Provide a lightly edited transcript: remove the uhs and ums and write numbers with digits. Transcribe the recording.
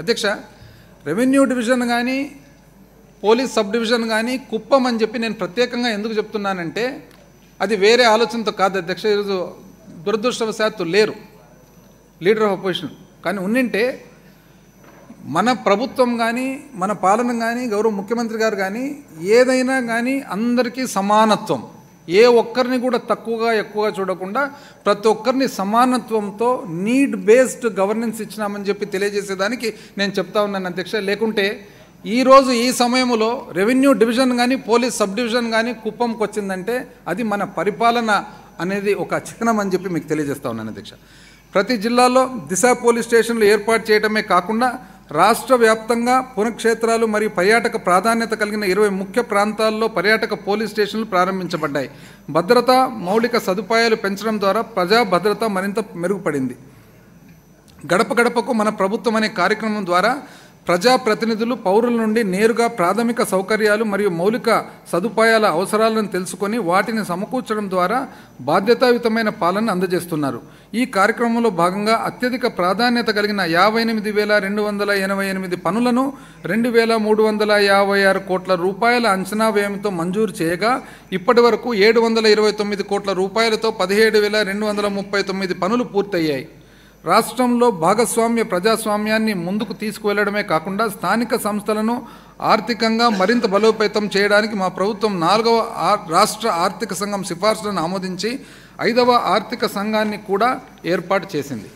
అధ్యక్ష, revenue division కానీ police sub division కానీ కుప్పం అని చెప్పి నేను ప్రత్యేకంగా ఎందుకు చెప్తున్నానంటే అది వేరే ఆలోచనతో కాదు అధ్యక్ష. ఈరోజు దురదృష్టవశాత్తు లేరు లీడర్ ఆఫ్ అపోజిషన్, కానీ ఉన్నింటే మన ప్రభుత్వం కానీ మన పాలన కానీ గౌరవ ముఖ్యమంత్రి గారు కానీ ఏదైనా కానీ అందరికీ సమానత్వం, ఏ ఒక్కరిని కూడా తక్కువగా ఎక్కువగా చూడకుండా ప్రతి ఒక్కరిని సమానత్వంతో నీడ్ బేస్డ్ గవర్నెన్స్ ఇచ్చినామని చెప్పి తెలియజేసేదానికి నేను చెప్తా ఉన్నాను అధ్యక్ష. లేకుంటే ఈరోజు ఈ సమయంలో రెవెన్యూ డివిజన్ కానీ పోలీస్ సబ్ డివిజన్ కానీ కుప్పంకి వచ్చిందంటే అది మన పరిపాలన అనేది ఒక చిహ్నం అని చెప్పి మీకు తెలియజేస్తా ఉన్నాను అధ్యక్ష. ప్రతి జిల్లాలో దిశ పోలీస్ స్టేషన్లు ఏర్పాటు చేయడమే కాకుండా రాష్ట్ర వ్యాప్తంగా పుణ్యక్షేత్రాలు మరియు పర్యాటక ప్రాధాన్యత కలిగిన 20 ముఖ్య ప్రాంతాల్లో పర్యాటక పోలీస్ స్టేషన్లు ప్రారంభించబడ్డాయి. భద్రత మౌలిక సదుపాయాలు పెంచడం ద్వారా ప్రజా భద్రత మరింత మెరుగుపడింది. గడప గడపకు మన ప్రభుత్వం అనే కార్యక్రమం ద్వారా ప్రజాప్రతినిధులు పౌరుల నుండి నేరుగా ప్రాథమిక సౌకర్యాలు మరియు మౌలిక సదుపాయాల అవసరాలను తెలుసుకొని వాటిని సమకూర్చడం ద్వారా బాధ్యతాయుతమైన పాలన అందజేస్తున్నారు. ఈ కార్యక్రమంలో భాగంగా అత్యధిక ప్రాధాన్యత కలిగిన 58,288 పనులను 2,356 కోట్ల రూపాయల అంచనా వ్యయంతో మంజూరు చేయగా ఇప్పటి వరకు 729 కోట్ల రూపాయలతో 17,239 పనులు పూర్తయ్యాయి. రాష్ట్రంలో భాగస్వామ్య ప్రజాస్వామ్యాన్ని ముందుకు తీసుకువెళ్లడమే కాకుండా స్థానిక సంస్థలను ఆర్థికంగా మరింత బలోపేతం చేయడానికి మా ప్రభుత్వం 4వ రాష్ట్ర ఆర్థిక సంఘం సిఫార్సులను ఆమోదించి 5వ ఆర్థిక సంఘాన్ని కూడా ఏర్పాటు చేసింది.